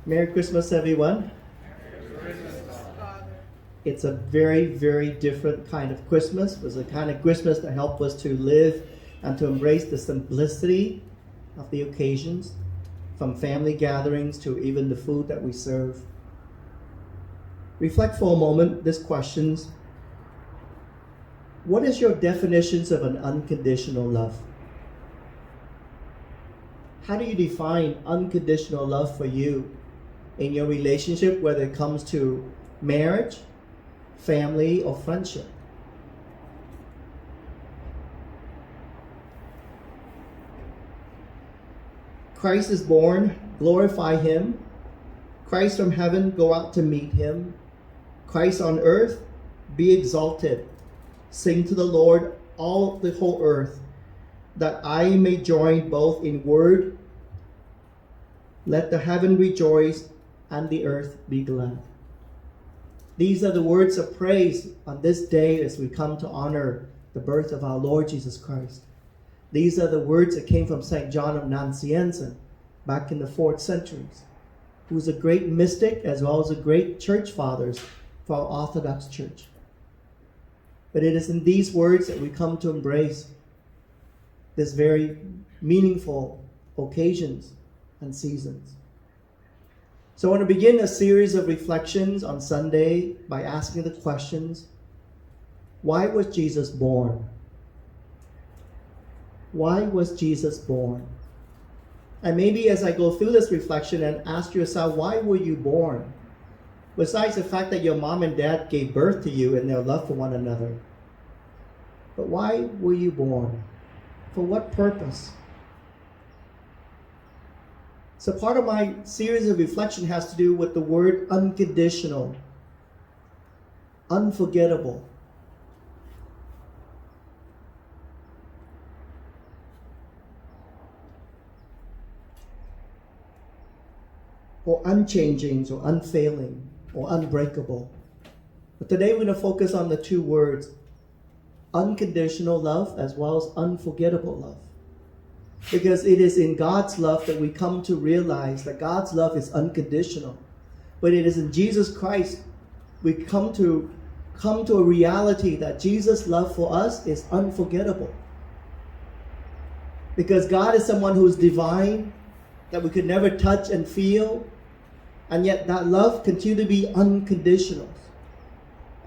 Merry Christmas, everyone. It's a very, very different kind of Christmas. It's a kind of Christmas that helps us to live and to embrace the simplicity of the occasions, from family gatherings to even the food that we serve. Reflect for a moment these questions. What is your definitions of an unconditional love? How do you define unconditional love for you in your relationship, whether it comes to marriage, family, or friendship? Christ is born, glorify Him. Christ from heaven, go out to meet Him. Christ on earth, be exalted. Sing to the Lord, all the whole earth, that I may join both in word. Let the heaven rejoice and the earth be glad. These are the words of praise on this day as we come to honor the birth of our Lord Jesus Christ. These are the words that came from St. John of Nancienza back in the 4th centuries, who was a great mystic as well as a great church fathers for our Orthodox Church. But it is in these words that we come to embrace this very meaningful occasions and seasons. So I want to begin a series of reflections on Sunday by asking the questions, why was Jesus born? Why was Jesus born? And maybe as I go through this reflection and ask yourself, why were you born? Besides the fact that your mom and dad gave birth to you and their love for one another. But why were you born? For what purpose? So part of my series of reflection has to do with the word unconditional, unforgettable. Or unchanging, or unfailing, or unbreakable. But today we're going to focus on the two words, unconditional love as well as unforgettable love. Because it is in God's love that we come to realize that God's love is unconditional. But it is in Jesus Christ we come to a reality that Jesus' love for us is unforgettable. Because God is someone who is divine, that we could never touch and feel, and yet that love continues to be unconditional.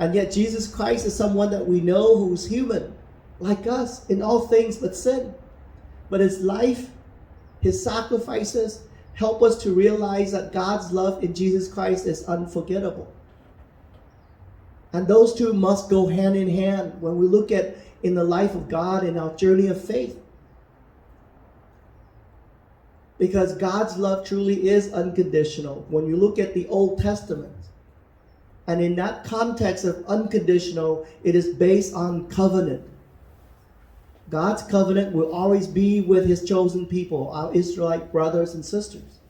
And yet Jesus Christ is someone that we know who's human, like us, in all things but sin. But His life, His sacrifices, help us to realize that God's love in Jesus Christ is unforgettable. And those two must go hand in hand when we look at in the life of God in our journey of faith. Because God's love truly is unconditional. When you look at the Old Testament, and in that context of unconditional, it is based on covenant. God's covenant will always be with His chosen people, our Israelite brothers and sisters.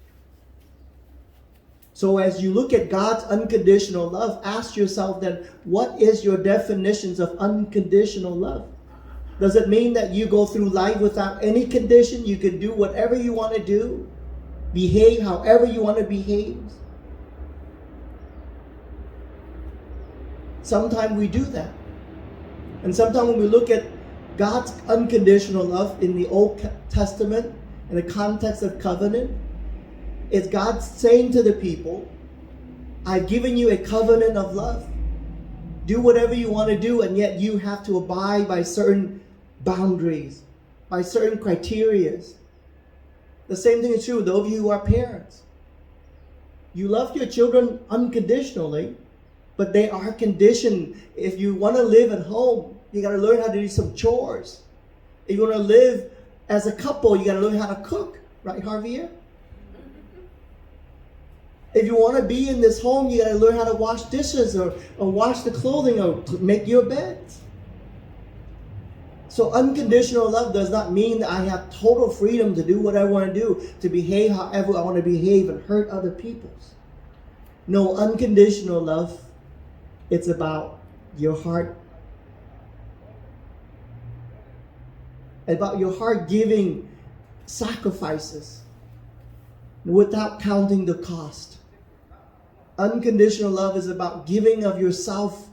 So as you look at God's unconditional love, ask yourself then, what is your definitions of unconditional love? Does it mean that you go through life without any condition? You can do whatever you want to do, behave however you want to behave? Sometimes we do that. And sometimes when we look at God's unconditional love in the Old Testament, in the context of covenant, it's God saying to the people, I've given you a covenant of love. Do whatever you want to do, and yet you have to abide by certain boundaries, by certain criteria. The same thing is true with those of you who are parents. You love your children unconditionally, but they are conditioned. If you want to live at home, you got to learn how to do some chores. If you want to live as a couple, you got to learn how to cook. Right, Javier? If you want to be in this home, you got to learn how to wash dishes or wash the clothing or make your beds. So unconditional love does not mean that I have total freedom to do what I want to do, to behave however I want to behave and hurt other people. No, unconditional love, it's about your heart. About your heart giving sacrifices without counting the cost. Unconditional love is about giving of yourself,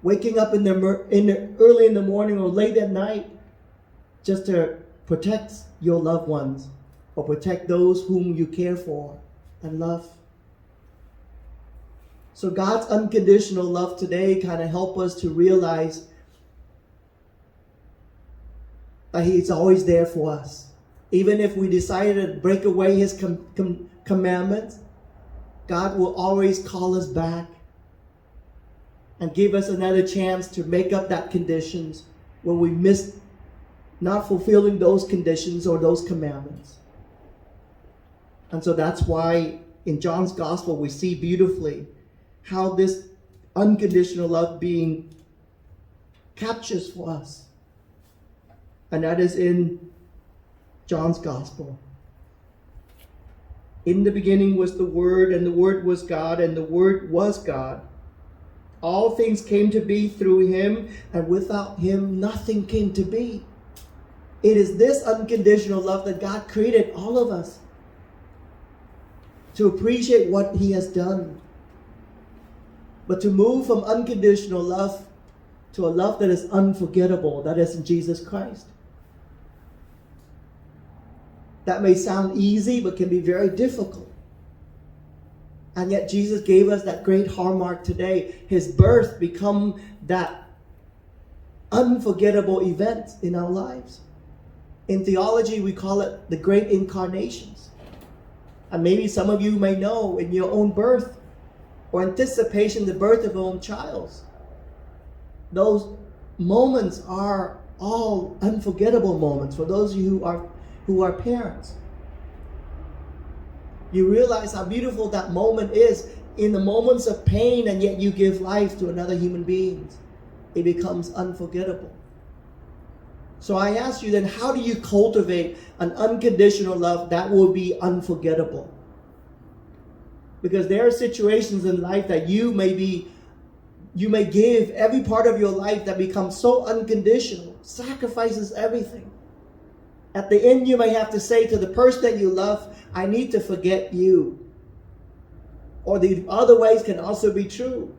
waking up early in the morning or late at night just to protect your loved ones or protect those whom you care for and love. So God's unconditional love today kind of help us to realize that He's always there for us. Even if we decided to break away His commandments, God will always call us back and give us another chance to make up that conditions when we miss not fulfilling those conditions or those commandments. And so that's why in John's gospel we see beautifully how this unconditional love being captures for us. And that is in John's gospel. In the beginning was the Word, and the Word was God, and the Word was God. All things came to be through Him, and without Him nothing came to be. It is this unconditional love that God created all of us to appreciate what He has done. But to move from unconditional love to a love that is unforgettable, that is in Jesus Christ. That may sound easy, but can be very difficult. And yet Jesus gave us that great hallmark today. His birth become that unforgettable event in our lives. In theology, we call it the great incarnations. And maybe some of you may know in your own birth or anticipation the birth of your own child. Those moments are all unforgettable moments for those of you who are parents. You realize how beautiful that moment is in the moments of pain, and yet you give life to another human being. It becomes unforgettable. So I ask you then, how do you cultivate an unconditional love that will be unforgettable? Because there are situations in life that you may give every part of your life that becomes so unconditional, sacrifices everything. At the end, you may have to say to the person that you love, I need to forget you. Or the other ways can also be true.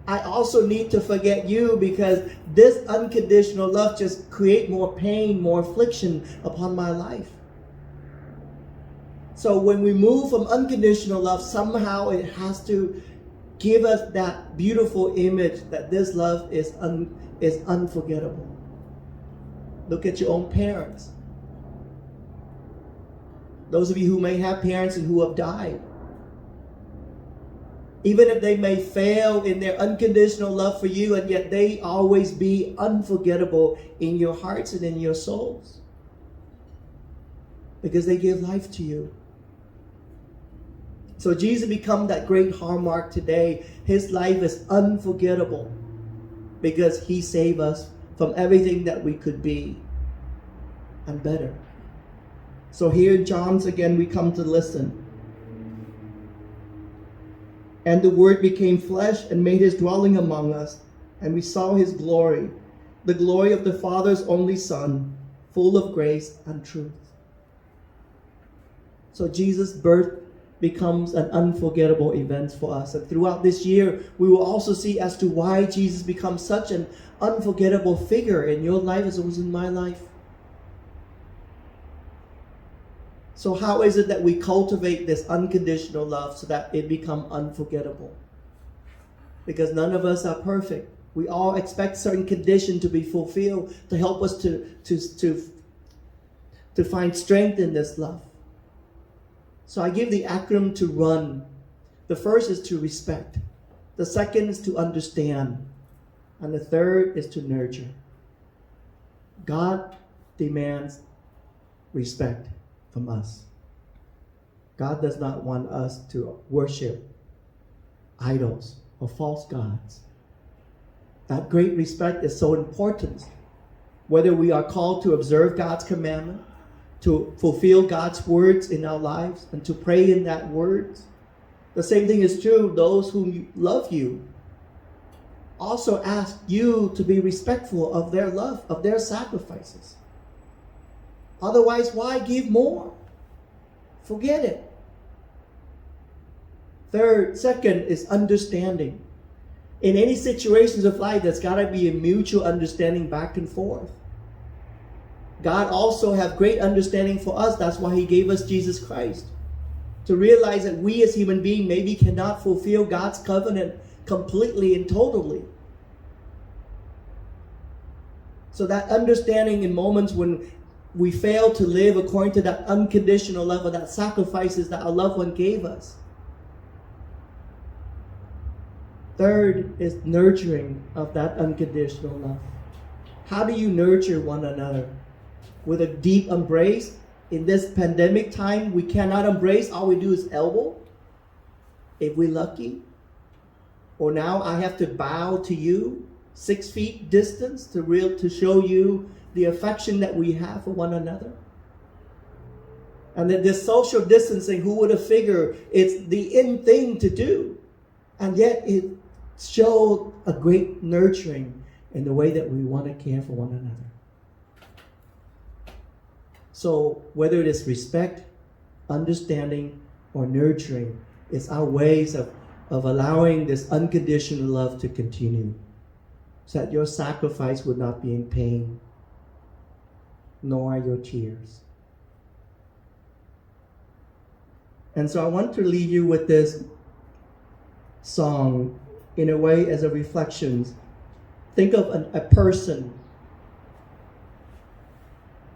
I also need to forget you because this unconditional love just creates more pain, more affliction upon my life. So when we move from unconditional love, somehow it has to give us that beautiful image that this love is unforgettable. Look at your own parents. Those of you who may have parents and who have died. Even if they may fail in their unconditional love for you, and yet they always be unforgettable in your hearts and in your souls. Because they give life to you. So Jesus become that great hallmark today. His life is unforgettable because He saved us from everything that we could be and better. So here in John's again, we come to listen. And the Word became flesh and made His dwelling among us, and we saw His glory, the glory of the Father's only Son, full of grace and truth. So Jesus' birth becomes an unforgettable event for us. And throughout this year, we will also see as to why Jesus becomes such an unforgettable figure in your life as it was in my life. So how is it that we cultivate this unconditional love so that it becomes unforgettable? Because none of us are perfect. We all expect certain conditions to be fulfilled to help us to find strength in this love. So I give the acronym to RUN. The first is to respect. The second is to understand. And the third is to nurture. God demands respect from us. God does not want us to worship idols or false gods. That great respect is so important. Whether we are called to observe God's commandment, to fulfill God's words in our lives, and to pray in that words. The same thing is true of those who love you. Also ask you to be respectful of their love, of their sacrifices. Otherwise, why give more? Forget it. Second is understanding. In any situations of life, there's got to be a mutual understanding back and forth. God also have great understanding for us. That's why he gave us Jesus Christ. To realize that we as human beings maybe cannot fulfill God's covenant completely and totally. So that understanding in moments when we fail to live according to that unconditional love or that sacrifices that our loved one gave us. Third is nurturing of that unconditional love. How do you nurture one another? With a deep embrace. In this pandemic time, we cannot embrace. All we do is elbow, if we're lucky. Or now I have to bow to you, 6 feet distance, to show you the affection that we have for one another. And then this social distancing, who would have figured it's the in thing to do? And yet it showed a great nurturing in the way that we want to care for one another. So whether it is respect, understanding, or nurturing, it's our ways of allowing this unconditional love to continue. So that your sacrifice would not be in pain, nor your tears. And so I want to leave you with this song in a way as a reflection. Think of a person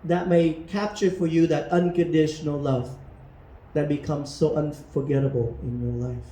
that may capture for you that unconditional love that becomes so unforgettable in your life.